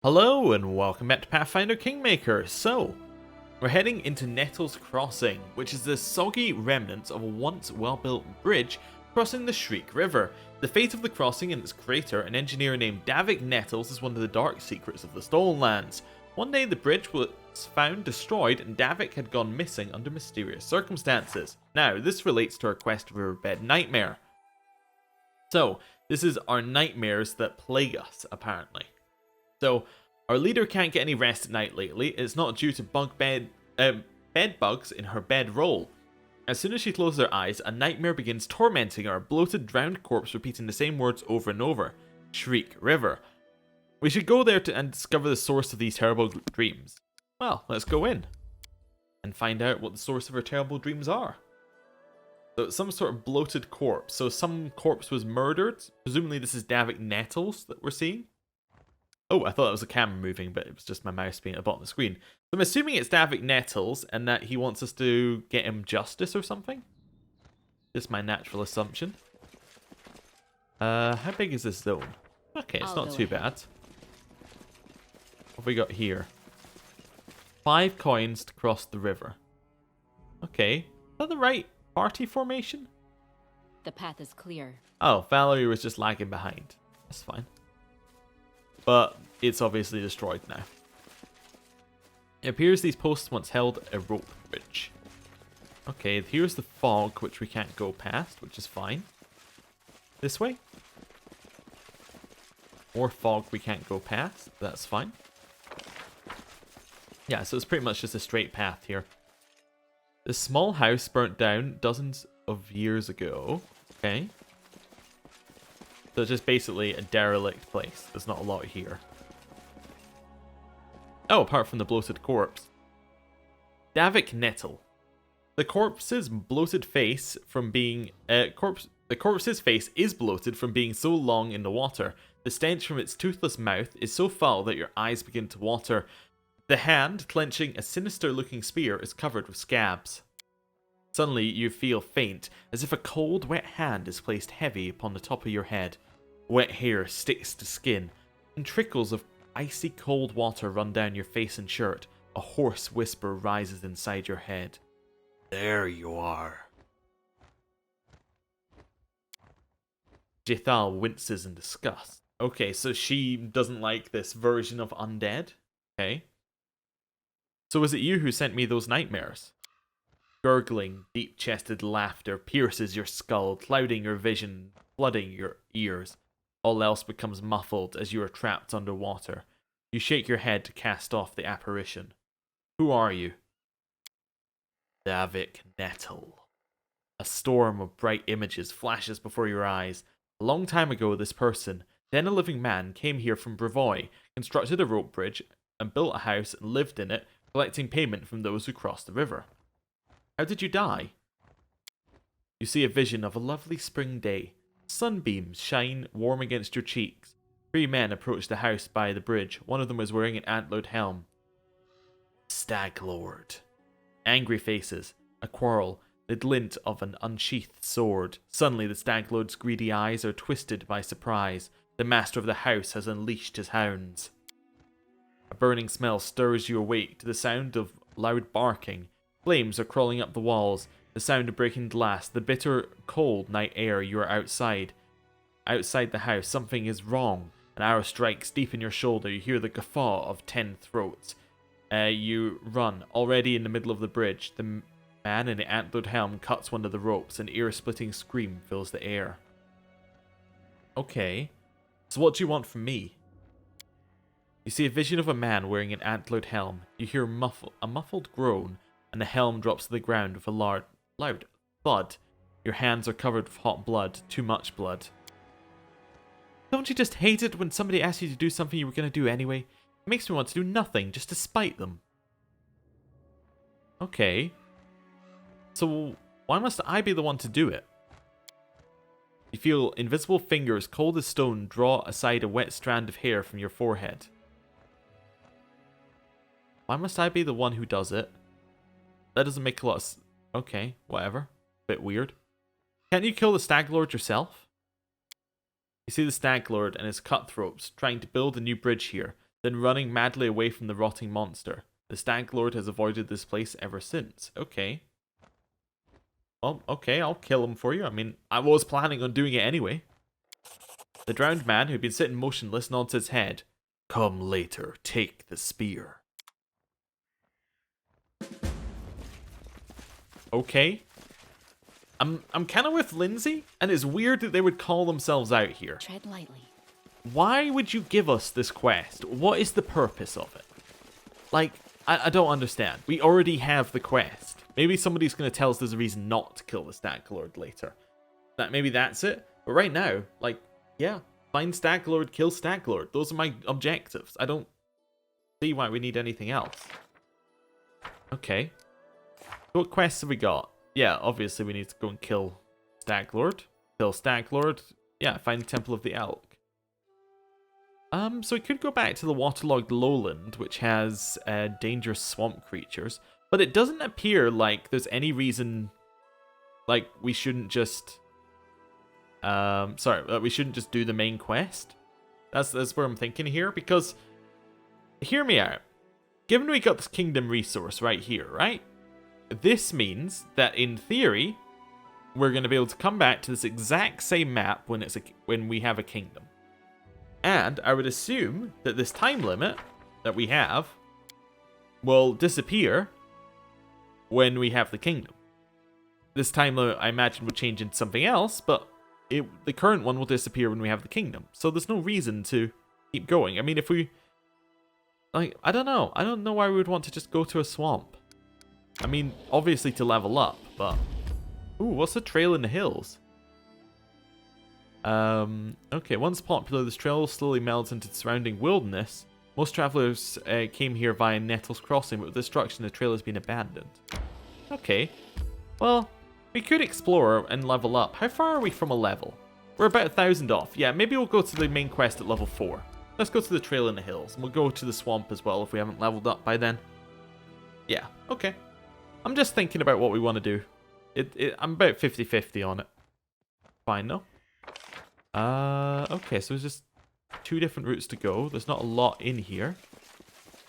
Hello and welcome back to Pathfinder Kingmaker. So, we're heading into Nettles Crossing, which is the soggy remnants of a once well-built bridge crossing the Shriek River. The fate of the crossing and its creator, an engineer named Davic Nettles, is one of the dark secrets of the Stolen Lands. One day the bridge was found destroyed and Davic had gone missing under mysterious circumstances. Now, this relates to our quest of a Riverbed Nightmare. So, this is our nightmares that plague us, apparently. So, our leader can't get any rest at night lately. It's not due to bed bugs in her bedroll. As soon as she closes her eyes, a nightmare begins tormenting her, a bloated, drowned corpse repeating the same words over and over. Shriek River. We should go there and discover the source of these terrible dreams. Well, let's go in and find out what the source of her terrible dreams are. So it's some sort of bloated corpse. So some corpse was murdered. Presumably this is Davic Nettles that we're seeing. Oh, I thought that was a camera moving, but it was just my mouse being at the bottom of the screen. So I'm assuming it's Davic Nettles and that he wants us to get him justice or something. Just my natural assumption. How big is this zone? Okay, it's not too bad. What have we got here? 5 coins to cross the river. Okay, is that the right party formation? The path is clear. Oh, Valerie was just lagging behind. That's fine. But it's obviously destroyed now. It appears these posts once held a rope bridge. Okay, here's the fog, which we can't go past, which is fine. This way? More fog we can't go past. That's fine. Yeah, so it's pretty much just a straight path here. This small house burnt down dozens of years ago. Okay. So it's just basically a derelict place. There's not a lot here. Oh, apart from the bloated corpse. Davic Nettle. The corpse's bloated face from being the corpse's face is bloated from being so long in the water. The stench from its toothless mouth is so foul that your eyes begin to water. The hand, clenching a sinister-looking spear, is covered with scabs. Suddenly, you feel faint, as if a cold, wet hand is placed heavy upon the top of your head. Wet hair sticks to skin, and trickles of icy cold water run down your face and shirt. A hoarse whisper rises inside your head. There you are. Jethal winces in disgust. Okay, so she doesn't like this version of undead. Okay. So was it you who sent me those nightmares? Gurgling, deep-chested laughter pierces your skull, clouding your vision, flooding your ears. All else becomes muffled as you are trapped underwater. You shake your head to cast off the apparition. Who are you? Davic Nettle. A storm of bright images flashes before your eyes. A long time ago, this person, then a living man, came here from Brevoy, constructed a rope bridge, and built a house and lived in it, collecting payment from those who crossed the river. How did you die? You see a vision of a lovely spring day. Sunbeams shine warm against your cheeks. 3 men approach the house by the bridge. One of them is wearing an antlered helm. Stag Lord. Angry faces. A quarrel. The glint of an unsheathed sword. Suddenly the Stag Lord's greedy eyes are twisted by surprise. The master of the house has unleashed his hounds. A burning smell stirs you awake to the sound of loud barking. Flames are crawling up the walls, the sound of breaking glass, the bitter, cold night air. You are outside. Outside the house, something is wrong. An arrow strikes deep in your shoulder. You hear the guffaw of 10 throats. You run, already in the middle of the bridge. The man in the antlered helm cuts one of the ropes. An ear-splitting scream fills the air. Okay, so what do you want from me? You see a vision of a man wearing an antlered helm. You hear a muffled groan, and the helm drops to the ground with a loud thud. Your hands are covered with hot blood, too much blood. Don't you just hate it when somebody asks you to do something you were going to do anyway? It makes me want to do nothing, just to spite them. Okay. So, why must I be the one to do it? You feel invisible fingers, cold as stone, draw aside a wet strand of hair from your forehead. Why must I be the one who does it? That doesn't make a lot of okay, whatever. Bit weird. Can't you kill the Stag Lord yourself? You see the Stag Lord and his cutthroats trying to build a new bridge here. then running madly away from the rotting monster. The Stag Lord has avoided this place ever since. Okay. Well, okay, I'll kill him for you. I mean, I was planning on doing it anyway. The drowned man, who'd been sitting motionless, nods his head. Come later, take the spear. Okay. I'm kind of with Lindsay, and it's weird that they would call themselves out here. Tread lightly. Why would you give us this quest? What is the purpose of it? Like, I don't understand. We already have the quest. Maybe somebody's going to tell us there's a reason not to kill the Stag Lord later. Maybe that's it. But right now, like, yeah, find Stag Lord, kill Stag Lord. Those are my objectives. I don't see why we need anything else. Okay. So what quests have we got? Yeah, obviously we need to go and kill Stag Lord. Kill Stag Lord. Yeah, find Temple of the Elk. So we could go back to the waterlogged lowland, which has dangerous swamp creatures. But it doesn't appear like there's any reason, like, we shouldn't just... we shouldn't just do the main quest. That's where I'm thinking here, because... Hear me out. Given we got this kingdom resource right here, right? This means that, in theory, we're going to be able to come back to this exact same map when we have a kingdom. And I would assume that this time limit that we have will disappear when we have the kingdom. This time limit, I imagine, would change into something else, but the current one will disappear when we have the kingdom. So there's no reason to keep going. I mean, if we... Like, I don't know. I don't know why we would want to just go to a swamp. I mean, obviously to level up, but... Ooh, what's the trail in the hills? Okay, once popular, this trail slowly melts into the surrounding wilderness. Most travelers came here via Nettles crossing, but with destruction, the trail has been abandoned. Okay. Well, we could explore and level up. How far are we from a level? We're about 1,000 off. Yeah, maybe we'll go to the main quest at level 4. Let's go to the trail in the hills, and we'll go to the swamp as well if we haven't leveled up by then. Yeah, okay. I'm just thinking about what we want to do. I'm about 50-50 on it. Fine, though. Okay, so there's just 2 different routes to go. There's not a lot in here.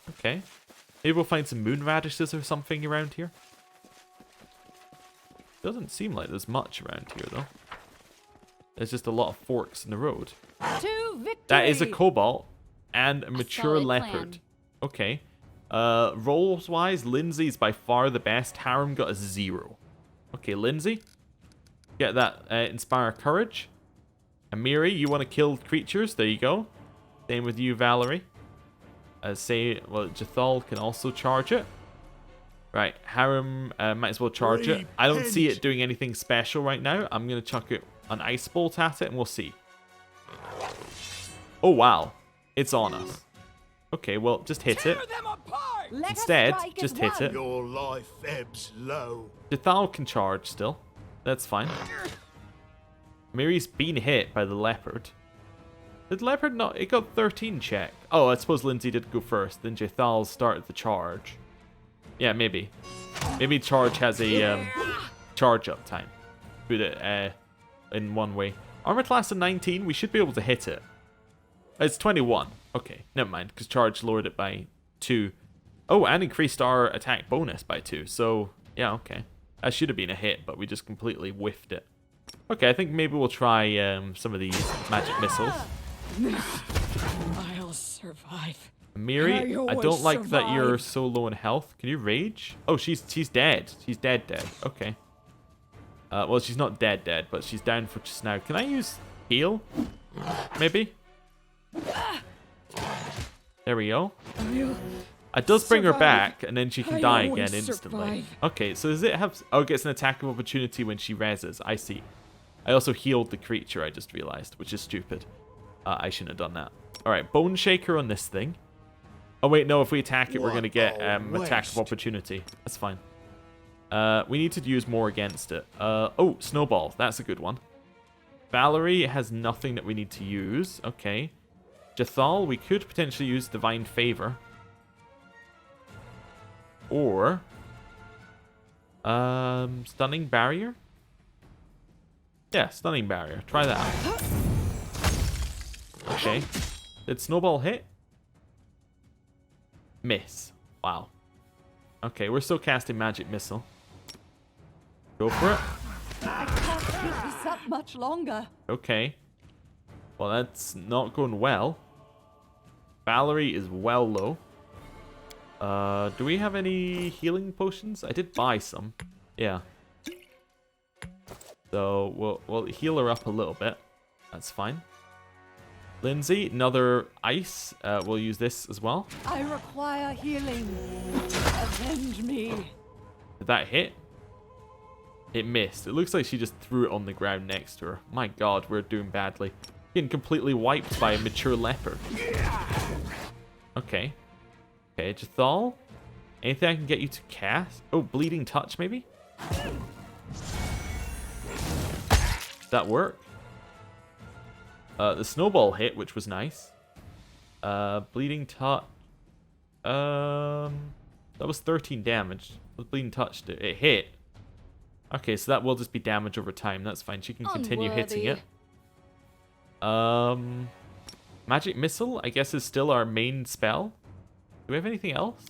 Okay. Maybe we'll find some moon radishes or something around here. Doesn't seem like there's much around here, though. There's just a lot of forks in the road. To victory! That is a cobalt and a mature solid leopard. plan. Okay. Roles-wise, Lindsay's by far the best. Harem got a 0. Okay, Lindsay. Get that inspire courage. Amiri, you want to kill creatures? There you go. Same with you, Valerie. Jathal can also charge it. Right, Harem might as well charge it. I don't see it doing anything special right now. I'm going to chuck an ice bolt at it and we'll see. Oh, wow. It's on us. Okay, well, just hit it. Instead, just hit it. Your life ebbs low. Jathal can charge still. That's fine. Miri's been hit by the leopard. Did leopard not... It got 13 check. Oh, I suppose Lindsay did go first. Then Jathal started the charge. Yeah, maybe. Maybe charge has a charge up time. Put it in one way. Armor class of 19. We should be able to hit it. It's 21. Okay, never mind. Because charge lowered it by 2. Oh, and increased our attack bonus by 2. So, yeah, okay. That should have been a hit, but we just completely whiffed it. Okay, I think maybe we'll try some of these magic missiles. I'll survive. Miri, I don't like that you're so low in health. Can you rage? Oh, she's dead. She's dead. Okay. Well, she's not dead, but she's down for just now. Can I use heal? Maybe? There we go. It does bring her back, and then she can die again instantly. Okay, so does it have... Oh, it gets an attack of opportunity when she reses. I see. I also healed the creature, I just realized, which is stupid. I shouldn't have done that. Alright, Bone Shaker on this thing. Oh, wait, no, if we attack it, we're going to get attack of opportunity. That's fine. We need to use more against it. Oh, Snowball. That's a good one. Valerie has nothing that we need to use. Okay. Jathal, we could potentially use Divine Favor. Or... Stunning Barrier? Yeah, Stunning Barrier. Try that out. Okay. Did Snowball hit? Miss. Wow. Okay, we're still casting Magic Missile. Go for it. I can't keep this up much longer. Okay. Well, that's not going well. Valerie is well low. Do we have any healing potions? I did buy some. Yeah. So we'll heal her up a little bit. That's fine. Lindsay, another ice. We'll use this as well. I require healing. Avenge me. Did that hit? It missed. It looks like she just threw it on the ground next to her. My god, we're doing badly. Getting completely wiped by a mature leopard. Okay. Okay, Jathal. Anything I can get you to cast? Oh, Bleeding Touch, maybe? Does that work? The snowball hit, which was nice. Bleeding Touch. That was 13 damage. The Bleeding Touch, it hit. Okay, so that will just be damage over time. That's fine. She can continue hitting it. Magic Missile, I guess, is still our main spell. Do we have anything else?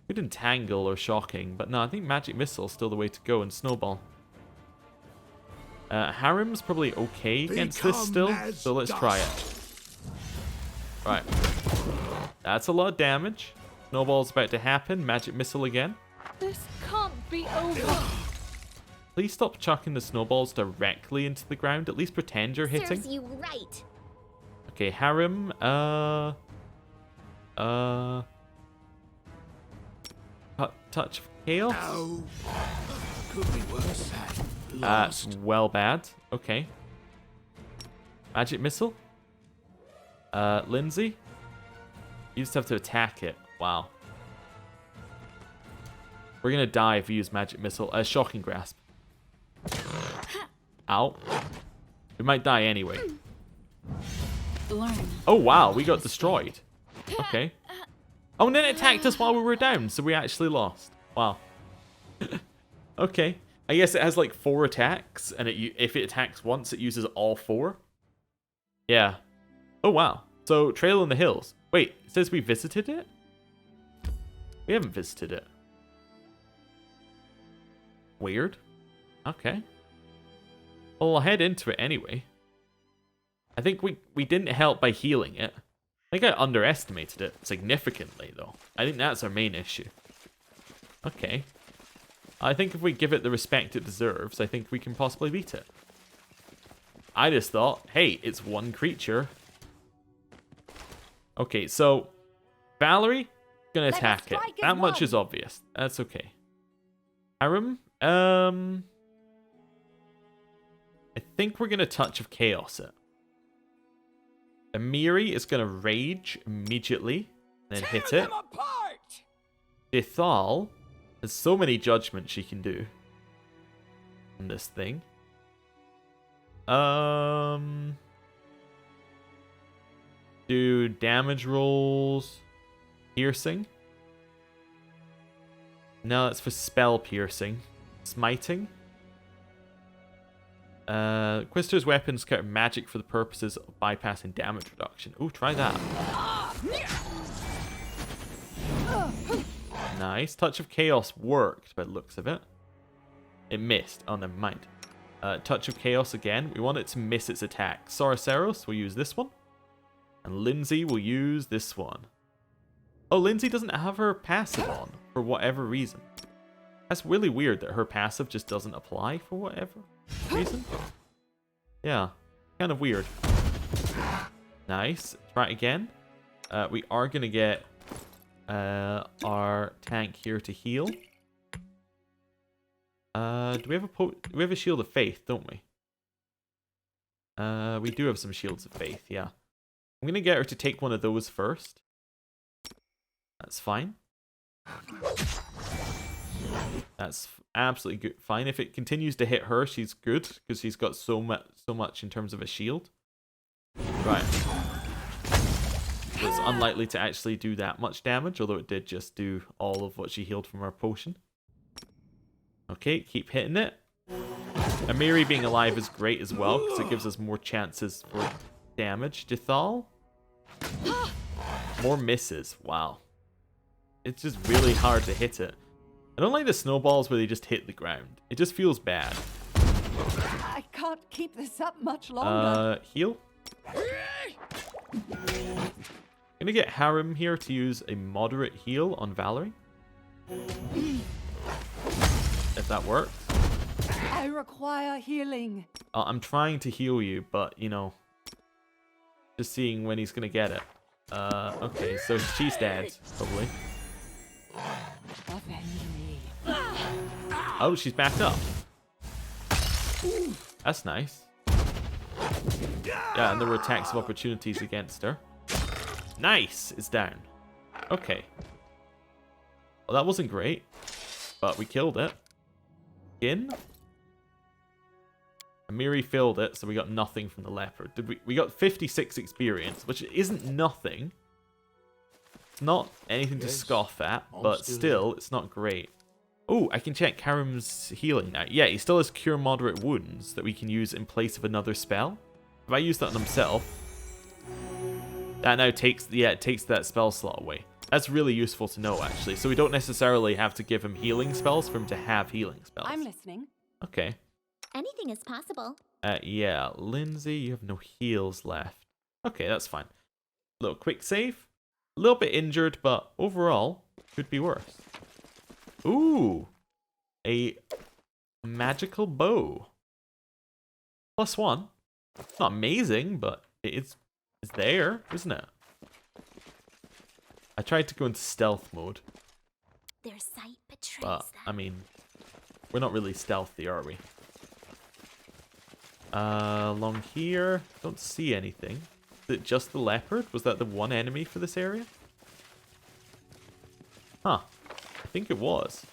Could Entangle or Shocking, but no, I think Magic Missile is still the way to go, and Snowball. Harem's probably okay against this still, so let's try it. Right. That's a lot of damage. Snowball's about to happen. Magic Missile again. This can't be over. Please stop chucking the snowballs directly into the ground. At least pretend you're hitting. Serves you right. Okay, Harem. Touch of Chaos. No. Could be worse. That's Lost. well bad. Okay. Magic Missile. Lindsay. You just have to attack it. Wow. We're gonna die if we use Magic Missile. Shocking Grasp. Ow. We might die anyway. Learn. Oh wow, we got destroyed. Okay. Oh, and then it attacked us while we were down, so we actually lost. Wow. Okay. I guess it has like 4 attacks, and if it attacks once, it uses all 4. Yeah. Oh wow. So, Trail in the Hills. Wait, it says we visited it? We haven't visited it. Weird. Okay. Well, I'll head into it anyway. I think we didn't help by healing it. I think I underestimated it significantly, though. I think that's our main issue. Okay. I think if we give it the respect it deserves, I think we can possibly beat it. I just thought, hey, it's one creature. Okay, so Valerie gonna attack it. That much is obvious. That's okay. Harem, I think we're gonna Touch of Chaos it. Amiri is gonna rage immediately, then hit it. Ithal has so many judgments she can do on this thing. Do damage rolls. Piercing. No, that's for spell piercing. Smiting. Quister's weapons counter magic for the purposes of bypassing damage reduction. Ooh, try that. Nice. Touch of Chaos worked by the looks of it. It missed. Oh, never mind. Touch of Chaos again. We want it to miss its attack. Sorceros will use this one. And Lindsay will use this one. Oh, Lindsay doesn't have her passive on for whatever reason. That's really weird that her passive just doesn't apply for whatever reason. Yeah, kind of weird. Nice. Try it again. We are going to get our tank here to heal. Do we have a Shield of Faith, don't we? We do have some Shields of Faith, yeah. I'm going to get her to take one of those first. That's fine. That's absolutely good. Fine. If it continues to hit her, she's good because she's got so much in terms of a shield. Right. It's unlikely to actually do that much damage, although it did just do all of what she healed from her potion. Okay, keep hitting it. Amiri being alive is great as well because it gives us more chances for damage. Dithal. More misses. Wow. it's just really hard to hit it. I don't like the snowballs where they just hit the ground. It just feels bad. I can't keep this up much longer. Heal? Gonna get Harem here to use a moderate heal on Valerie. If that works. I require healing. I'm trying to heal you, but, you know, just seeing when he's gonna get it. Okay, so she's dead, probably. Avenge me. Oh, she's backed up. That's nice. Yeah, and there were attacks of opportunities against her. Nice! It's down. Okay. Well, that wasn't great, but we killed it. Again? Amiri filled it, so we got nothing from the leopard. We got 56 experience, which isn't nothing. It's not anything to scoff at, but still, it's not great. Oh, I can check Karim's healing now. Yeah, he still has Cure Moderate Wounds that we can use in place of another spell. If I use that on himself, that now takes that spell slot away. That's really useful to know, actually. So we don't necessarily have to give him healing spells for him to have healing spells. I'm listening. Okay. Anything is possible. Yeah, Lindsay, you have no heals left. Okay, that's fine. Little quick save. A little bit injured, but overall, could be worse. Ooh, a magical bow. +1. It's not amazing, but it's there, isn't it? I tried to go into stealth mode. Their sight betrays But, them. I mean, we're not really stealthy, are we? Along here, don't see anything. Is it just the leopard? Was that the one enemy for this area? Huh. I think it was.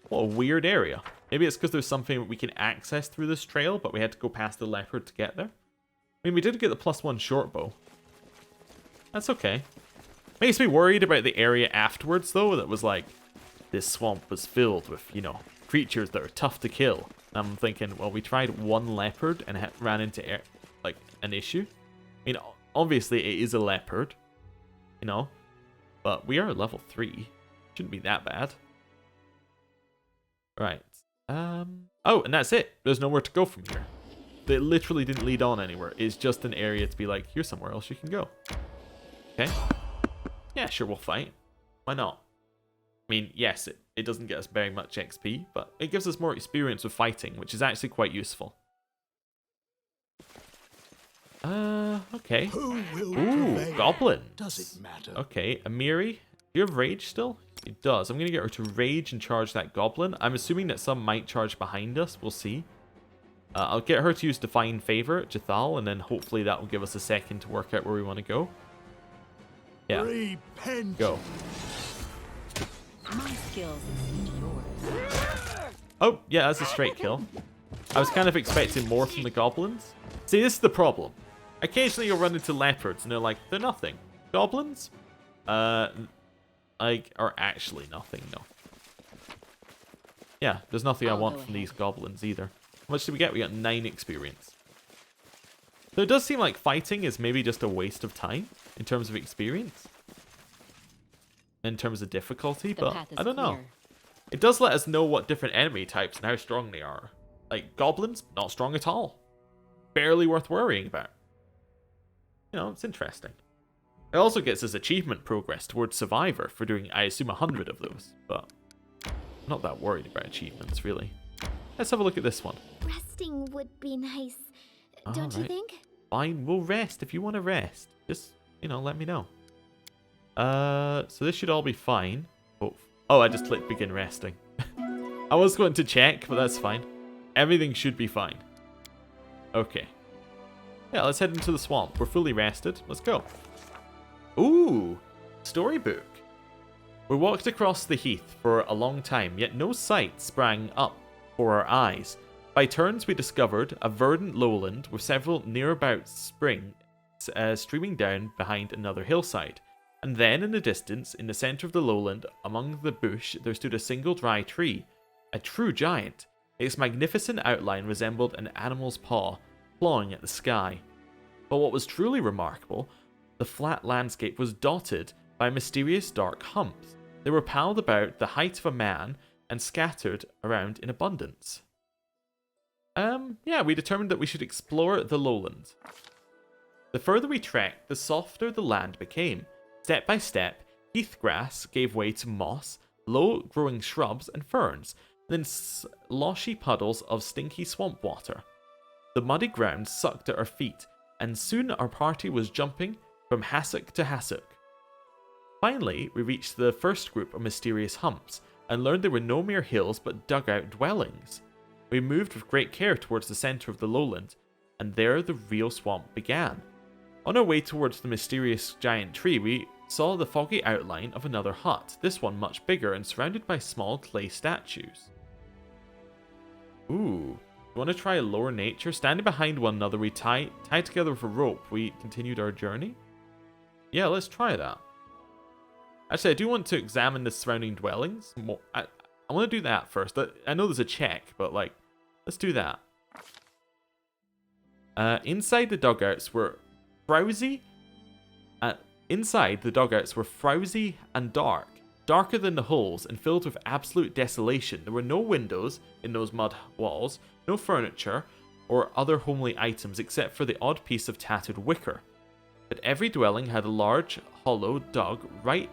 What a weird area. Maybe it's because there's something we can access through this trail, but we had to go past the leopard to get there. I mean, we did get the +1 short bow. That's okay. Makes me worried about the area afterwards, though, that was like, this swamp was filled with, you know, creatures that are tough to kill. And I'm thinking, well, we tried one leopard and ran into, like, an issue. I mean, obviously it is a leopard, you know, but we are at level 3. Shouldn't be that bad. Right. Oh, and that's it. There's nowhere to go from here. They literally didn't lead on anywhere. It's just an area to be like, here's somewhere else you can go. Okay. Yeah, sure, we'll fight. Why not? I mean, yes, it doesn't get us very much XP, but it gives us more experience with fighting, which is actually quite useful. Okay. Who will Ooh, prevail? goblins. Does it matter? Okay, Amiri, do you have rage still? It does. I'm going to get her to rage and charge that goblin. I'm assuming that some might charge behind us. We'll see. I'll get her to use Divine Favor at Jethal, and then hopefully that will give us a second to work out where we want to go. Yeah, Repent. go. My skills exceed yours. Oh, yeah, that's a straight kill. I was kind of expecting more from the goblins. See, this is the problem. Occasionally you'll run into leopards, and they're like, they're nothing. Goblins? Like, are actually nothing, no. Yeah, there's nothing I I'll want go from these ahead. goblins either. How much did we get? We got 9 experience. So it does seem like fighting is maybe just a waste of time in terms of experience. In terms of difficulty, The but path is I don't know. clear. It does let us know what different enemy types and how strong they are. Like, goblins, not strong at all. Barely worth worrying about. You know, it's interesting. It also gets us achievement progress towards Survivor for doing, I assume, 100 of those. But I'm not that worried about achievements, really. Let's have a look at this one. Resting would be nice. Don't you Alright. think? Fine, we'll rest if you want to rest. Just, you know, let me know. So this should all be fine. Oh, I just clicked begin resting. I was going to check, but that's fine. Everything should be fine. Okay. Yeah, let's head into the swamp. We're fully rested. Let's go. Ooh, storybook. We walked across the heath for a long time, yet no sight sprang up for our eyes. By turns, we discovered a verdant lowland with several nearabouts springs streaming down behind another hillside. And then, in the distance, in the centre of the lowland, among the bush, there stood a single dry tree. A true giant. Its magnificent outline resembled an animal's paw, clawing at the sky. But what was truly remarkable, the flat landscape was dotted by mysterious dark humps. They were piled about the height of a man and scattered around in abundance. Yeah, we determined that we should explore the lowlands. The further we trekked, the softer the land became. Step by step, heathgrass gave way to moss, low-growing shrubs and ferns, then sloshy puddles of stinky swamp water. The muddy ground sucked at our feet, and soon our party was jumping from hassock to hassock. Finally, we reached the first group of mysterious humps, and learned they were no mere hills but dugout dwellings. We moved with great care towards the centre of the lowland, and there the real swamp began. On our way towards the mysterious giant tree, we saw the foggy outline of another hut, this one much bigger and surrounded by small clay statues. Ooh, you want to try lower nature? Standing behind one another, we tied together with a rope, we continued our journey? Yeah, let's try that. Actually, I do want to examine the surrounding dwellings. I want to do that first. I know there's a check, but like, let's do that. Inside the dugouts were frowsy. Inside the dugouts were frowsy and darker than the holes and filled with absolute desolation. There were no windows in those mud walls, no furniture or other homely items except for the odd piece of tattered wicker. But every dwelling had a large hollow dug right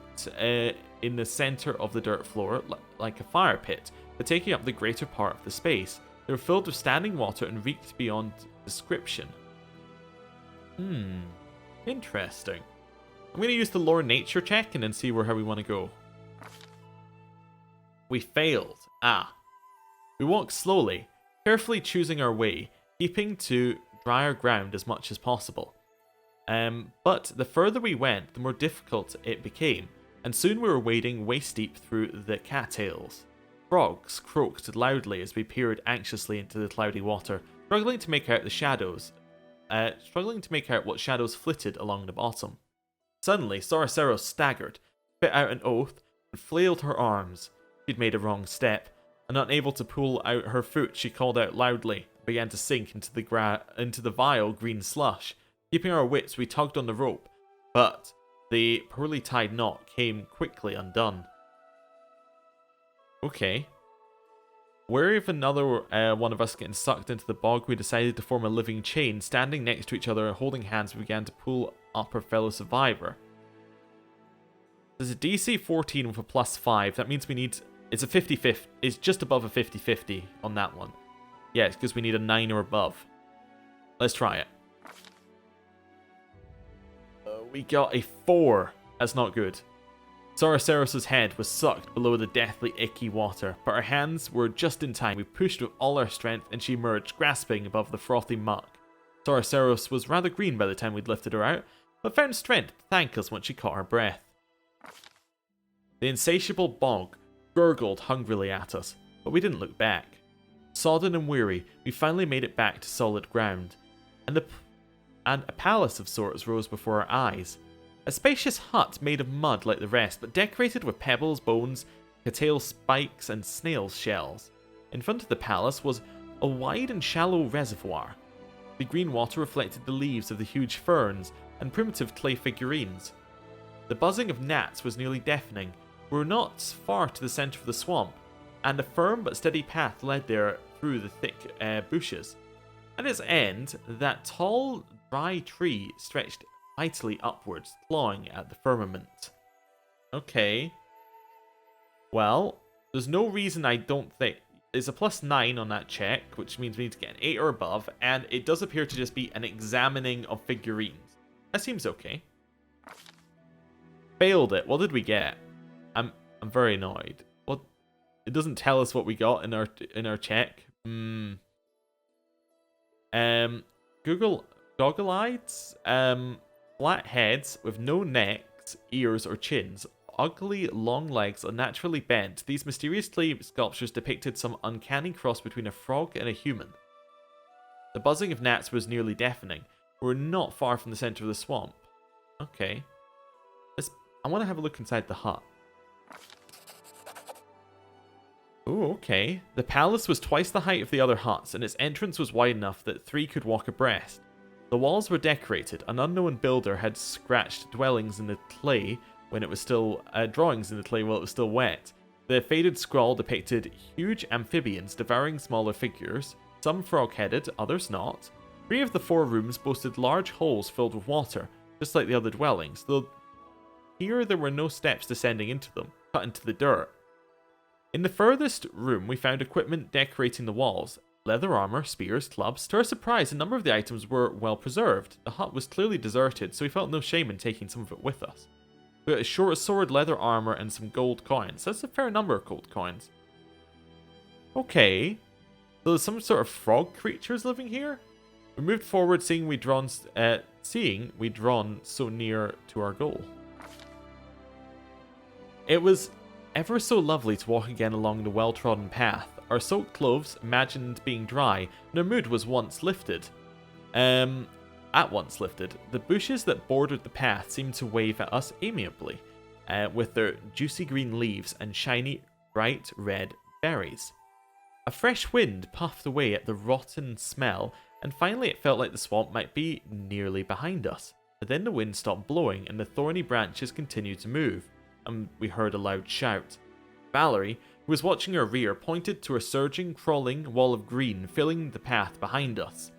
in the center of the dirt floor, like a fire pit, but taking up the greater part of the space. They were filled with standing water and reeked beyond description. Interesting. I'm going to use the lore nature check and then see how we want to go. We failed. We walked slowly, carefully choosing our way, keeping to drier ground as much as possible. But the further we went, the more difficult it became, and soon we were wading waist deep through the cattails. Frogs croaked loudly as we peered anxiously into the cloudy water, struggling to make out what shadows flitted along the bottom. Suddenly, Sorceros staggered, spit out an oath, and flailed her arms. She'd made a wrong step, and unable to pull out her foot, she called out loudly, and began to sink into the vile green slush. Keeping our wits, we tugged on the rope, but the poorly tied knot came quickly undone. Okay. Wary of another one of us getting sucked into the bog, we decided to form a living chain. Standing next to each other and holding hands, we began to pull up our fellow survivor. There's a DC 14 with a +5. That means we need... It's a 50-50. It's just above a 50-50 on that one. Yeah, it's because we need a 9 or above. Let's try it. We got a 4. That's not good. Sorceros's head was sucked below the deathly icky water, but our hands were just in time. We pushed with all our strength and she emerged, grasping above the frothy muck. Sorceros was rather green by the time we'd lifted her out, but found strength to thank us once she caught her breath. The insatiable bog gurgled hungrily at us, but we didn't look back. Sodden and weary, we finally made it back to solid ground, and a palace of sorts rose before our eyes. A spacious hut made of mud like the rest, but decorated with pebbles, bones, cattail spikes, and snail shells. In front of the palace was a wide and shallow reservoir. The green water reflected the leaves of the huge ferns and primitive clay figurines. The buzzing of gnats was nearly deafening. We were not far to the centre of the swamp, and a firm but steady path led there through the thick bushes. At its end, that tall, dry tree stretched vitally upwards, clawing at the firmament. Okay. Well, there's no reason I don't think... There's a +9 on that check, which means we need to get an 8 or above, and it does appear to just be an examining of figurines. That seems okay. Failed it. What did we get? I'm very annoyed. What? It doesn't tell us what we got in our check. Google goggle-eyes. Flat heads with no necks, ears, or chins. Ugly, long legs, unnaturally bent. These mysterious clay sculptures depicted some uncanny cross between a frog and a human. The buzzing of gnats was nearly deafening. We were not far from the centre of the swamp. Okay. I want to have a look inside the hut. Oh, okay. The palace was twice the height of the other huts, and its entrance was wide enough that 3 could walk abreast. The walls were decorated. An unknown builder had scratched dwellings in the clay when it was still drawings in the clay while it was still wet. The faded scrawl depicted huge amphibians devouring smaller figures, some frog-headed, others not. 3 of the 4 rooms boasted large holes filled with water, just like the other dwellings, though here there were no steps descending into them, cut into the dirt. In the furthest room, we found equipment decorating the walls. Leather armor, spears, clubs. To our surprise, a number of the items were well preserved. The hut was clearly deserted, so we felt no shame in taking some of it with us. We got a short sword, leather armor, and some gold coins. That's a fair number of gold coins. Okay. So there's some sort of frog creatures living here? We moved forward, seeing we'd drawn so near to our goal. It was ever so lovely to walk again along the well-trodden path. Our soaked clothes imagined being dry, and our mood was once lifted. At once lifted. The bushes that bordered the path seemed to wave at us amiably, with their juicy green leaves and shiny, bright red berries. A fresh wind puffed away at the rotten smell, and finally it felt like the swamp might be nearly behind us. But then the wind stopped blowing, and the thorny branches continued to move, and we heard a loud shout. Valerie, who was watching our rear, pointed to a surging, crawling wall of green filling the path behind us.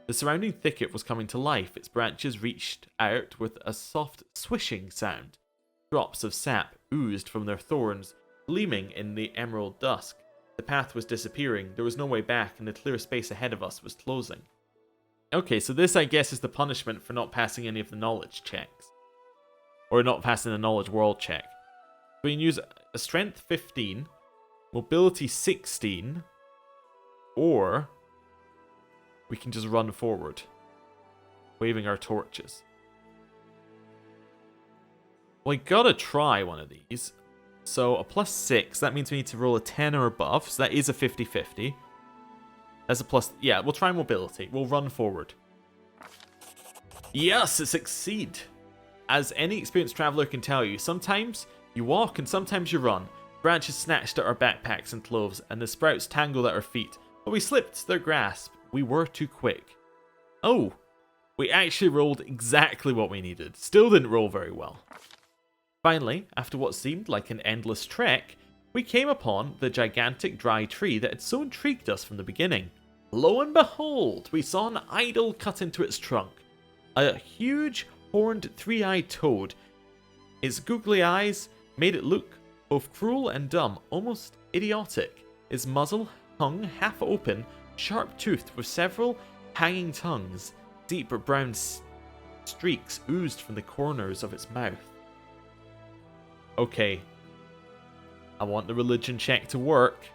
The surrounding thicket was coming to life, its branches reached out with a soft swishing sound. Drops of sap oozed from their thorns, gleaming in the emerald dusk. The path was disappearing, there was no way back, and the clear space ahead of us was closing. Okay, so this I guess is the punishment for not passing any of the knowledge checks. Or not passing the knowledge world check. We can use a strength 15, mobility 16, or we can just run forward, waving our torches. We gotta try one of these. So a +6, that means we need to roll a 10 or above, so that is a 50-50. That's a plus, yeah, we'll try mobility. We'll run forward. Yes, it succeed. As any experienced traveler can tell you, sometimes you walk and sometimes you run. Branches snatched at our backpacks and clothes, and the sprouts tangled at our feet, but we slipped their grasp. We were too quick. Oh, we actually rolled exactly what we needed. Still didn't roll very well. Finally, after what seemed like an endless trek, we came upon the gigantic dry tree that had so intrigued us from the beginning. Lo and behold, we saw an idol cut into its trunk. A huge, horned, three-eyed toad. Its googly eyes made it look both cruel and dumb, almost idiotic. Its muzzle hung half open, sharp-toothed with several hanging tongues. Deep brown streaks oozed from the corners of its mouth. Okay. I want the religion check to work.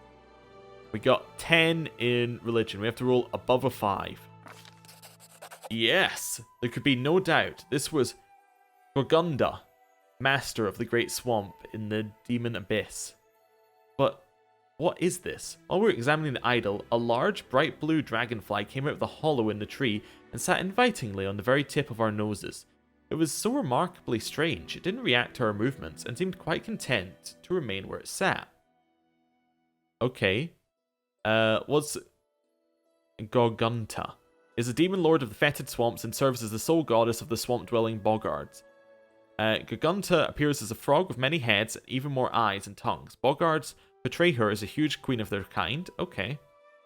We got 10 in religion. We have to roll above a 5. Yes! There could be no doubt. This was Gorgunda, master of the Great Swamp in the Demon Abyss. But what is this? While we were examining the idol, a large, bright blue dragonfly came out of the hollow in the tree and sat invitingly on the very tip of our noses. It was so remarkably strange, it didn't react to our movements and seemed quite content to remain where it sat. Okay. What's Gorgunta? Is a demon lord of the fetid swamps and serves as the sole goddess of the swamp-dwelling boggards. Gorgunta appears as a frog with many heads and even more eyes and tongues. Boggards portray her as a huge queen of their kind. Okay.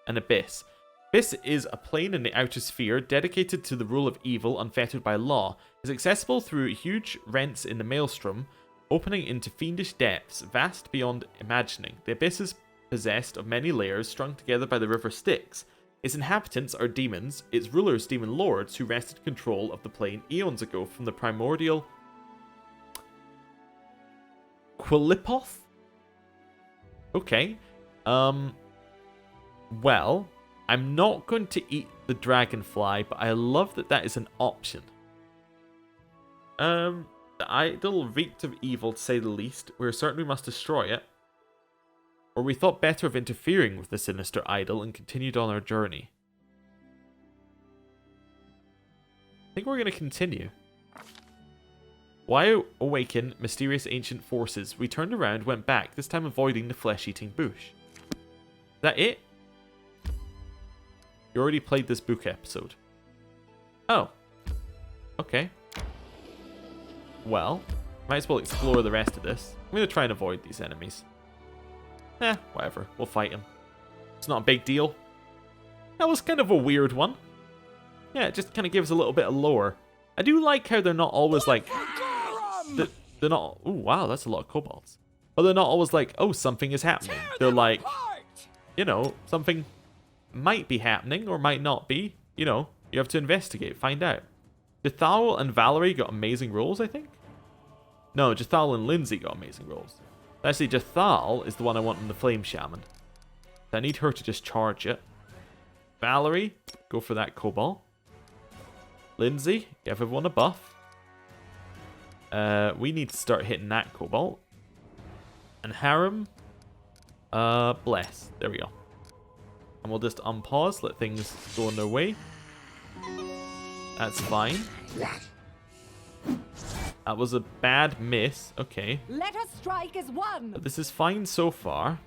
An abyss. Abyss is a plane in the outer sphere dedicated to the rule of evil unfettered by law. It is accessible through huge rents in the maelstrom, opening into fiendish depths vast beyond imagining. The abyss is possessed of many layers strung together by the river Styx. Its inhabitants are demons, its rulers demon lords who wrested control of the plane eons ago from the primordial Quilipoth? Okay. Well, I'm not going to eat the dragonfly, but I love that that is an option. The idol reeked of evil, to say the least. We certainly must destroy it. Or we thought better of interfering with the sinister idol and continued on our journey. I think we're going to continue. Why awaken mysterious ancient forces? We turned around, went back, this time avoiding the flesh-eating bush. Is that it? You already played this book episode. Oh. Okay. Well, Might as well explore the rest of this. I'm going to try and avoid these enemies. Whatever. We'll fight them. It's not a big deal. That was kind of a weird one. Yeah, it just kind of gives a little bit of lore. I do like how they're not always like... They're not... Oh, wow, that's a lot of kobolds. But they're not always like, oh, something is happening. They're like, you know, something might be happening or might not be. You know, you have to investigate, find out. Jethal and Valerie got amazing rolls, I think. No, Jethal and Lindsay got amazing rolls. Actually, Jethal is the one I want in the Flame Shaman. So I need her to just charge it. Valerie, go for that Cobalt. Lindsay, give everyone a buff. We need to start hitting that Cobalt. And Harem, bless. There we go. And we'll just unpause, let things go on their way. That's fine. That was a bad miss. Okay. Let us strike as one. But this is fine so far.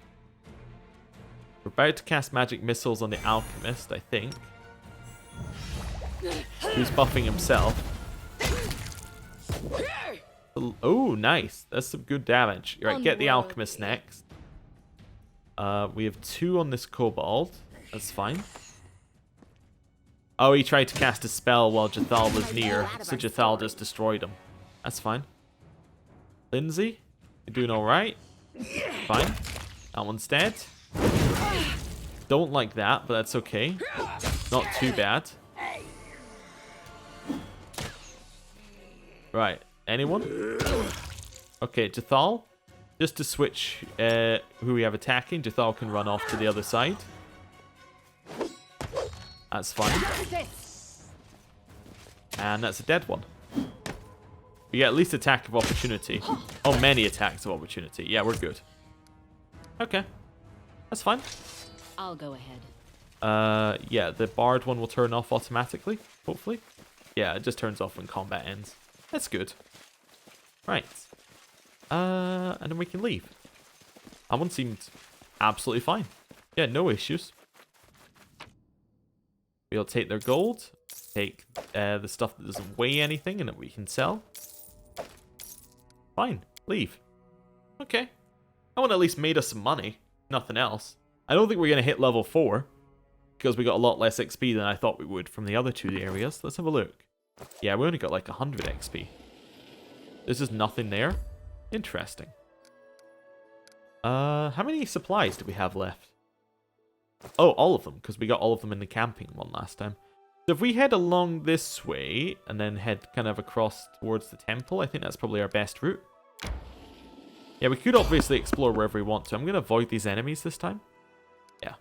We're about to cast magic missiles on the alchemist, I think. Who's buffing himself. Oh, nice. That's some good damage. Right, get the alchemist next. We have 2 on this kobold. That's fine. Oh, he tried to cast a spell while Jethal was near, so Jethal just destroyed him. That's fine. Lindsay, you're doing alright. Fine. That one's dead. Don't like that, but that's okay. Not too bad. Right. Anyone? Okay, Jethal. Just to switch who we have attacking, Jethal can run off to the other side. That's fine. And that's a dead one. We get at least attack of opportunity. Oh, many attacks of opportunity. Yeah, we're good. Okay. That's fine. I'll go ahead. Yeah, the Bard one will turn off automatically, hopefully. Yeah, it just turns off when combat ends. That's good. Right. And then we can leave. That one seemed absolutely fine. Yeah, no issues. We'll take their gold. Take the stuff that doesn't weigh anything and that we can sell. Fine. Leave. Okay. That one at least made us some money. Nothing else. I don't think we're going to hit level 4. Because we got a lot less XP than I thought we would from the other 2 areas. Let's have a look. Yeah, we only got like 100 XP. There's just nothing there. Interesting. How many supplies do we have left? Oh, all of them, because we got all of them in the camping one last time. So if we head along this way, and then head kind of across towards the temple, I think that's probably our best route. Yeah, we could obviously explore wherever we want to. I'm going to avoid these enemies this time. Yeah.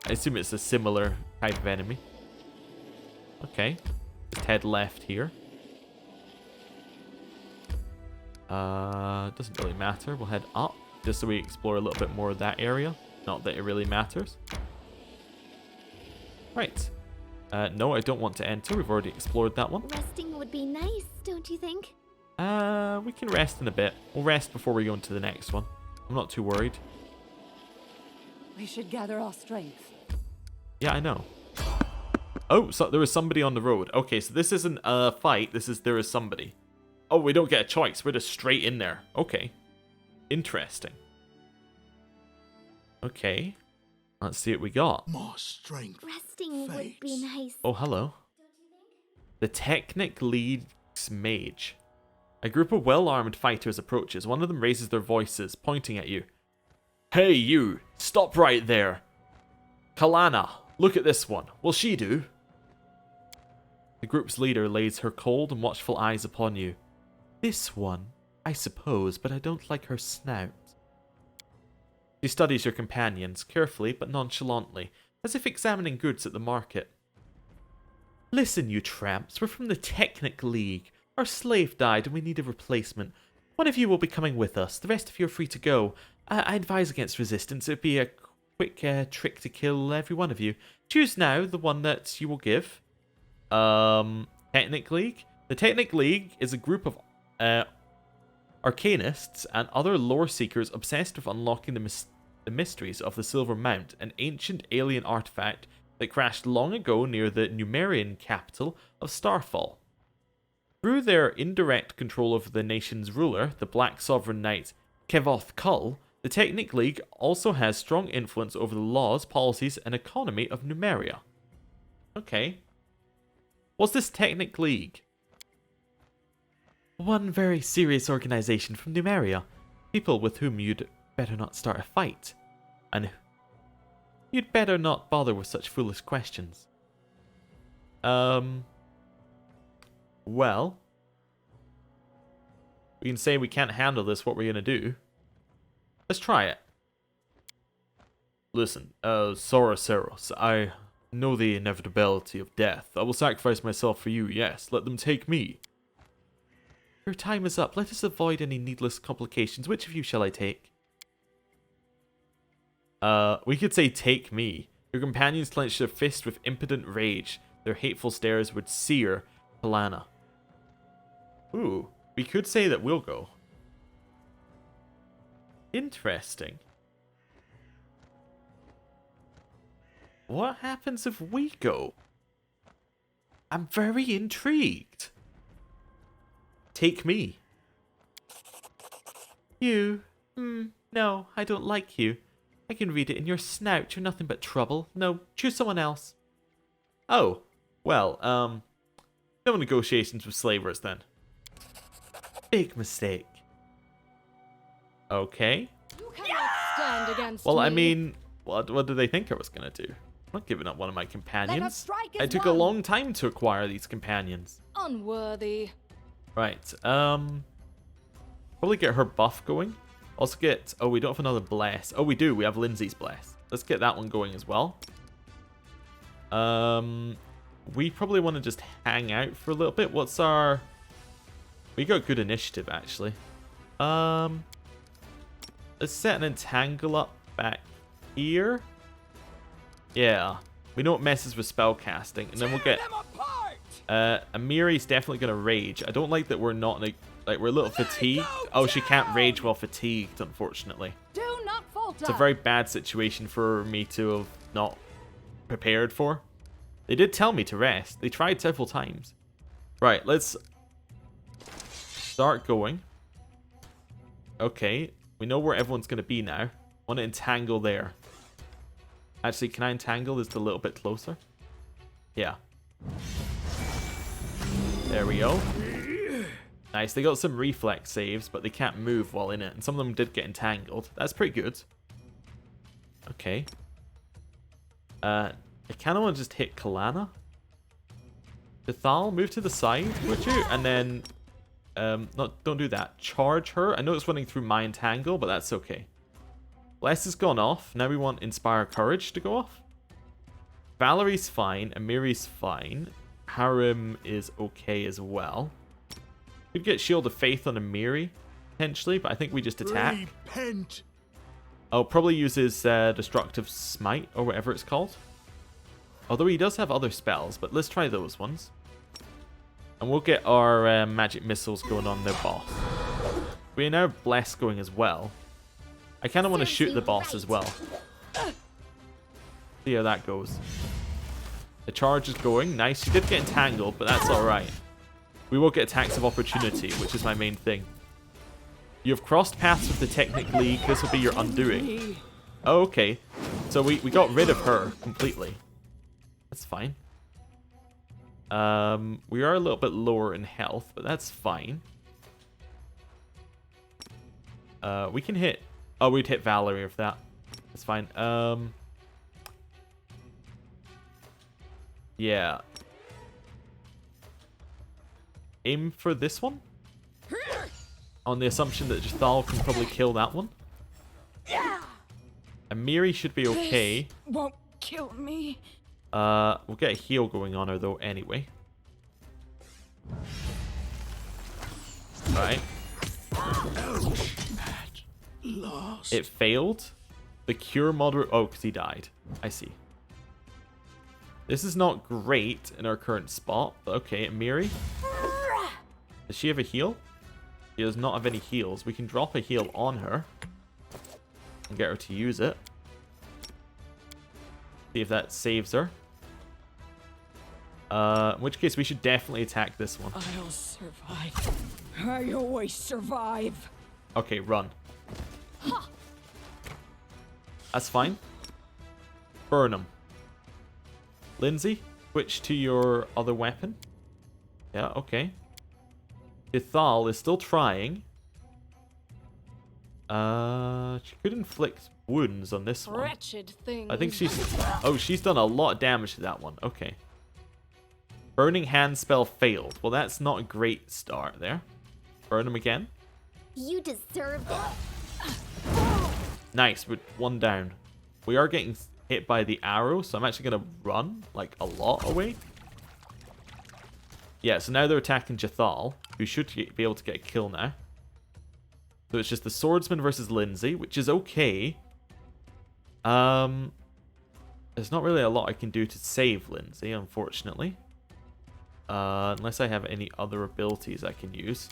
I assume it's a similar type of enemy. Okay. Just head left here. Doesn't really matter. We'll head up, just so we explore a little bit more of that area. Not that it really matters. Right. No, I don't want to enter. We've already explored that one. Resting would be nice, don't you think? We can rest in a bit. We'll rest before we go into the next one. I'm not too worried. We should gather our strength. Yeah, I know. Oh, so there was somebody on the road. Okay, so this isn't a fight. There is somebody. Oh, we don't get a choice. We're just straight in there. Okay. Interesting. Okay. Let's see what we got. More strength. Resting would be nice. Oh, hello. The Technic League's mage. A group of well-armed fighters approaches. One of them raises their voices, pointing at you. Hey, you! Stop right there! Kalana, look at this one. Will she do? The group's leader lays her cold and watchful eyes upon you. This one, I suppose, but I don't like her snout. She studies your companions, carefully but nonchalantly, as if examining goods at the market. Listen, you tramps, we're from the Technic League. Our slave died and we need a replacement. One of you will be coming with us, the rest of you are free to go. I advise against resistance, it would be a quick trick to kill every one of you. Choose now the one that you will give. Technic League? The Technic League is a group of arcanists and other lore seekers obsessed with unlocking the mysteries of the Silver Mount, an ancient alien artifact that crashed long ago near the Numerian capital of Starfall. Through their indirect control over the nation's ruler, the Black Sovereign Knight Kevoth Kull, the Technic League also has strong influence over the laws, policies, and economy of Numeria. Okay. What's this Technic League? One very serious organization from Numeria. People with whom you'd better not start a fight. And you'd better not bother with such foolish questions. Well, we can say we can't handle this, what we're gonna do. Let's try it. Listen, Soroceros, I know the inevitability of death. I will sacrifice myself for you, yes. Let them take me. Your time is up. Let us avoid any needless complications. Which of you shall I take? We could say take me. Your companions clenched their fist with impotent rage. Their hateful stares would sear Polana. Ooh, we could say that we'll go. Interesting. What happens if we go? I'm very intrigued. Take me. You? No, I don't like you. I can read it in your snout. You're nothing but trouble. No, choose someone else. Oh, well, no negotiations with slavers then. Big mistake. Okay. You cannot stand against Well, me. I mean, what do they think I was gonna do? I'm not giving up one of my companions. strike I as took a one. long time to acquire these companions. Unworthy. Right, probably get her buff going. Also get, oh, we don't have another bless. Oh, we do, we have Lindsay's bless. Let's get that one going as well. We probably want to just hang out for a little bit. What's our... We got good initiative, actually. Let's set an entangle up back here. Yeah. We know it messes with spell casting. And then we'll get... Amiri's definitely going to rage. I don't like that we're not... Like, we're a little fatigued. Oh, she can't rage while fatigued, unfortunately. Do not falter. It's a very bad situation for me to have not prepared for. They did tell me to rest. They tried several times. Right, let's start going. Okay, we know where everyone's going to be now. Want to entangle there. Actually, can I entangle this a little bit closer? Yeah. There we go. Nice, they got some reflex saves, but they can't move while in it. And some of them did get entangled. That's pretty good. Okay. I kind of want to just hit Kalana. Bethal, move to the side, would you? And then... don't do that. Charge her. I know it's running through my entangle, but that's okay. Bless has gone off. Now we want Inspire Courage to go off. Valerie's fine. Amiri's fine. Harem is okay as well. Could get Shield of Faith on Amiri, potentially, but I think we just attack. Repent. Oh, probably uses Destructive Smite, or whatever it's called. Although he does have other spells, but let's try those ones. And we'll get our magic missiles going on their boss. We now have Bless going as well. I kind of want to shoot the boss as well. See how that goes. The charge is going. Nice. She did get entangled, but that's alright. We will get attacks of opportunity, which is my main thing. You have crossed paths with the Technic League. This will be your undoing. Oh, okay. So we got rid of her completely. That's fine. We are a little bit lower in health, but that's fine. We can hit... Oh, we'd hit Valerie with that. That's fine. Yeah. Aim for this one? On the assumption that Jathal can probably kill that one. Amiri should be okay. This won't kill me. We'll get a heal going on her though anyway. Right. Lost. It failed. The cure moderate... Oh, because he died. I see. This is not great in our current spot. But okay, Amiri. Does she have a heal? She does not have any heals. We can drop a heal on her. And get her to use it. See if that saves her. In which case, we should definitely attack this one. I'll survive. I always survive. Okay, run. That's fine. Burn him. Lindsay, switch to your other weapon. Yeah, okay. Ithal is still trying. She could inflict wounds on this one. Wretched thing. I think she's... Oh, she's done a lot of damage to that one. Okay. Burning hand spell failed. Well, that's not a great start there. Burn him again. You deserve it. Nice, with one down. We are getting hit by the arrow, so I'm actually going to run, like, a lot away. Yeah, so now they're attacking Jathal, who should be able to get a kill now. So it's just the swordsman versus Lindsay, which is okay. There's not really a lot I can do to save Lindsay, unfortunately. Unless I have any other abilities I can use.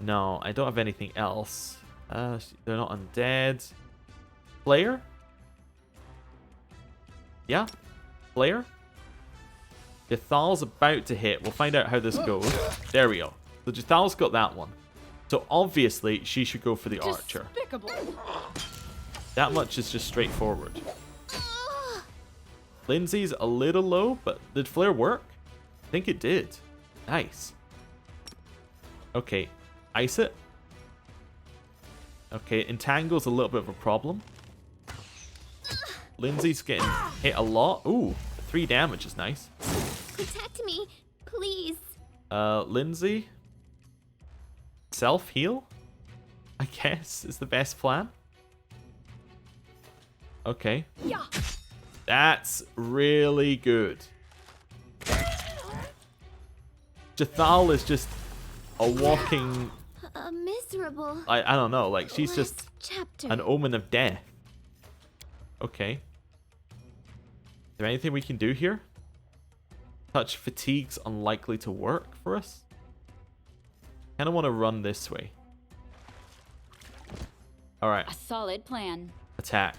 No, I don't have anything else. They're not undead. Player? Yeah? Player? Jathal's about to hit. We'll find out how this goes. There we go. So Jathal's got that one. So obviously, she should go for the archer. Despicable. That much is just straightforward. Lindsay's a little low, but did flare work? I think it did. Nice. Okay, ice it. Okay, entangle's a little bit of a problem. Lindsay's getting hit a lot. Ooh, 3 damage is nice. Protect me, please. Lindsay. Self-heal, I guess, is the best plan. Okay. Yeah. That's really good. Jathal is just a walking... Miserable. I don't know, like, she's Last just chapter. an omen of death. Okay. Is there anything we can do here? Touch fatigue's unlikely to work for us. Kind of want to run this way. Alright. A solid plan. Attack.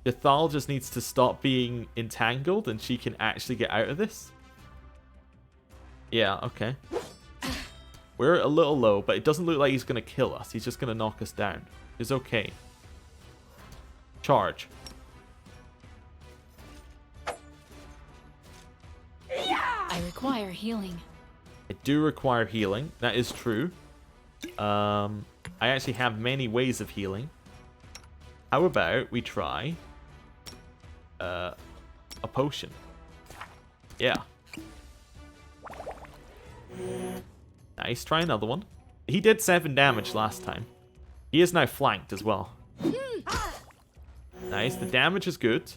Jathal just needs to stop being entangled and she can actually get out of this. Yeah, okay. We're a little low, but it doesn't look like he's going to kill us. He's just going to knock us down. It's okay. Charge. I require healing. I do require healing. That is true. I actually have many ways of healing. How about we try a potion? Yeah. Nice. Try another one. He did 7 damage last time. He is now flanked as well. Nice. The damage is good.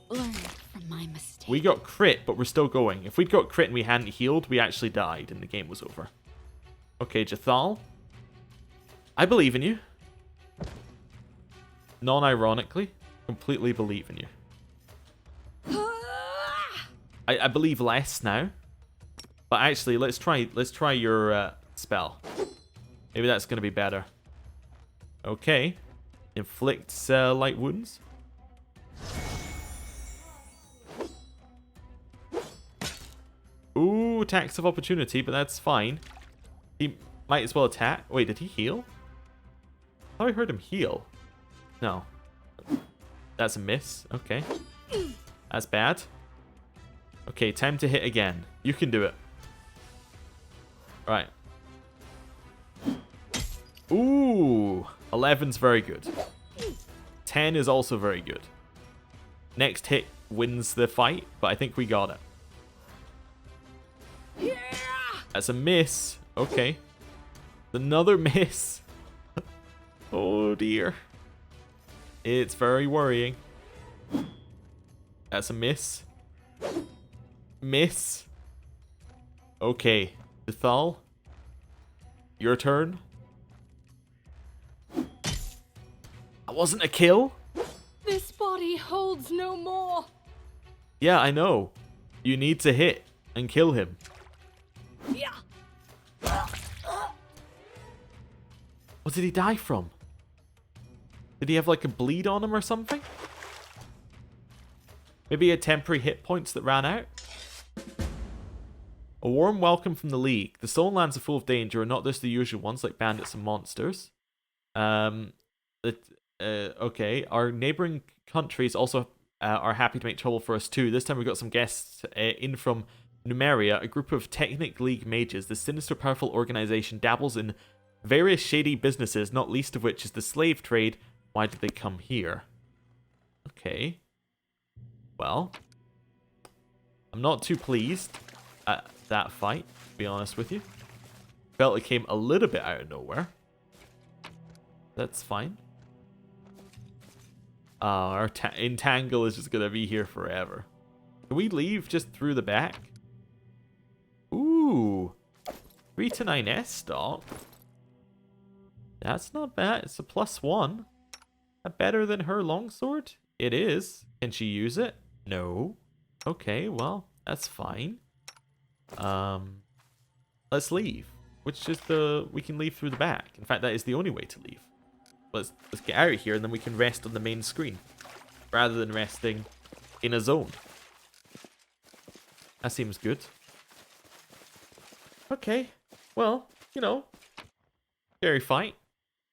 Learn from my mistake. We got crit, but we're still going. If we'd got crit and we hadn't healed, we actually died and the game was over. Okay, Jathal. I believe in you. Non-ironically, completely believe in you. I believe less now. But actually, let's try your spell. Maybe that's going to be better. Okay. Inflicts light wounds. Ooh, attacks of opportunity, but that's fine. He might as well attack. Wait, did he heal? I thought I heard him heal. No. That's a miss. Okay. That's bad. Okay, time to hit again. You can do it. Right. Ooh. 11's very good. 10 is also very good. Next hit wins the fight, but I think we got it. That's a miss. Okay. Another miss. Oh dear. It's very worrying. That's a miss. Miss. Okay. Ithal. Your turn. That wasn't a kill? This body holds no more. Yeah, I know. You need to hit and kill him. Yeah. What did he die from? Did he have like a bleed on him or something? Maybe a temporary hit points that ran out? A warm welcome from the League. The Stolen Lands are full of danger, and not just the usual ones like bandits and monsters. Okay, our neighboring countries also are happy to make trouble for us too. This time we've got some guests in from Numeria, a group of Technic League mages. This sinister, powerful organization dabbles in various shady businesses, not least of which is the slave trade. Why did they come here? Okay. Well, I'm not too pleased at that fight, to be honest with you. Felt it came a little bit out of nowhere. That's fine. Our entangle is just going to be here forever. Can we leave just through the back? Ooh. 3 to 9S stock. That's not bad. It's a +1. Better than her longsword? It is. Can she use it? No. Okay, well, that's fine. Let's leave. Which is we can leave through the back. In fact, that is the only way to leave. Let's get out of here and then we can rest on the main screen. Rather than resting in a zone. That seems good. Okay. Well, you know. Scary fight.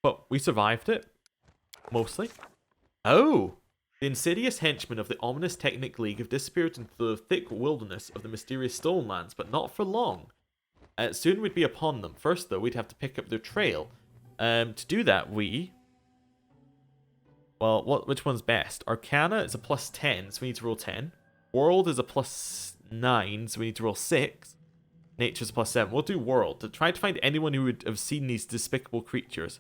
But we survived it. Mostly. Oh! The insidious henchmen of the ominous Technic League have disappeared into the thick wilderness of the mysterious Stolen Lands, but not for long. Soon we'd be upon them. First, though, we'd have to pick up their trail. To do that, well, which one's best? Arcana is a +10, so we need to roll 10. World is a +9, so we need to roll 6. Nature's a +7. We'll do World, to try to find anyone who would have seen these despicable creatures.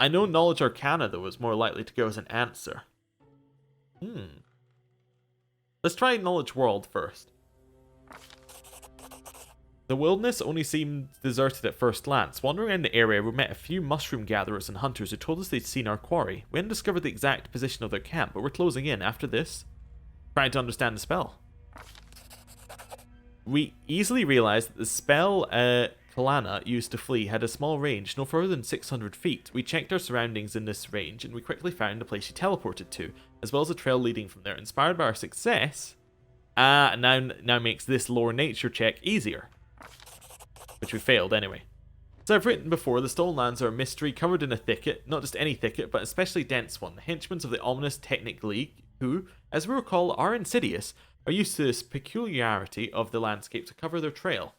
I know Knowledge Arcana, though, is more likely to go as an answer. Let's try Knowledge World first. The wilderness only seemed deserted at first glance. Wandering around the area, we met a few mushroom gatherers and hunters who told us they'd seen our quarry. We hadn't discovered the exact position of their camp, but we're closing in after this. Trying to understand the spell. We easily realized that the spell Kalana used to flee had a small range, no further than 600 feet. We checked our surroundings in this range, and we quickly found the place she teleported to, as well as a trail leading from there. Inspired by our success, now makes this lore nature check easier. Which we failed anyway. As I've written before, the Stolen Lands are a mystery covered in a thicket, not just any thicket, but an especially dense one. The henchmen of the ominous Technic League, who, as we recall, are insidious, are used to this peculiarity of the landscape to cover their trail.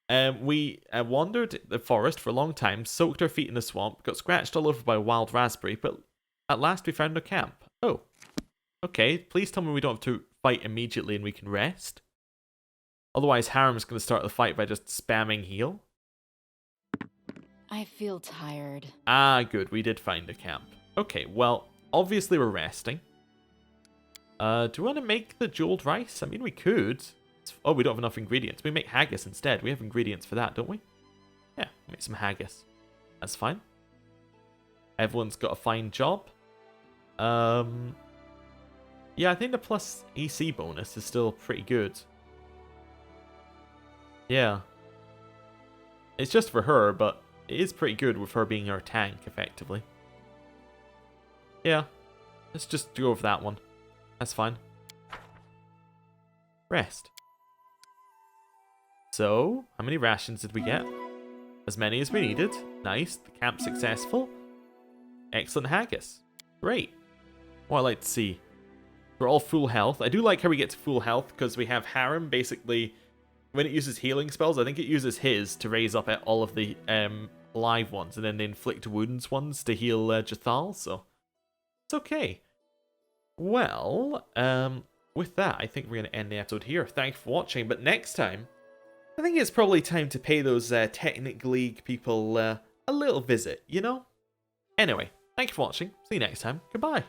We wandered the forest for a long time, soaked our feet in the swamp, got scratched all over by wild raspberry, but at last we found a camp. Oh. Okay, please tell me we don't have to fight immediately and we can rest. Otherwise, Harem's going to start the fight by just spamming heal. I feel tired. Good. We did find a camp. Okay, well, obviously we're resting. Do we want to make the jeweled rice? I mean, we could. Oh, we don't have enough ingredients. We make haggis instead. We have ingredients for that, don't we? Yeah, make some haggis. That's fine. Everyone's got a fine job. Yeah, I think the plus EC bonus is still pretty good. Yeah. It's just for her, but it is pretty good with her being our tank, effectively. Yeah. Let's just go with that one. That's fine. Rest. So, how many rations did we get? As many as we needed. Nice. The camp's successful. Excellent haggis. Great. What I'd like to see. We're all full health. I do like how we get to full health because we have Harem basically... When it uses healing spells, I think it uses his to raise up all of the live ones, and then the inflict wounds ones to heal Jathal, so it's okay. Well, with that, I think we're going to end the episode here. Thanks for watching, but next time, I think it's probably time to pay those Technic League people a little visit, you know? Anyway, thanks for watching. See you next time. Goodbye.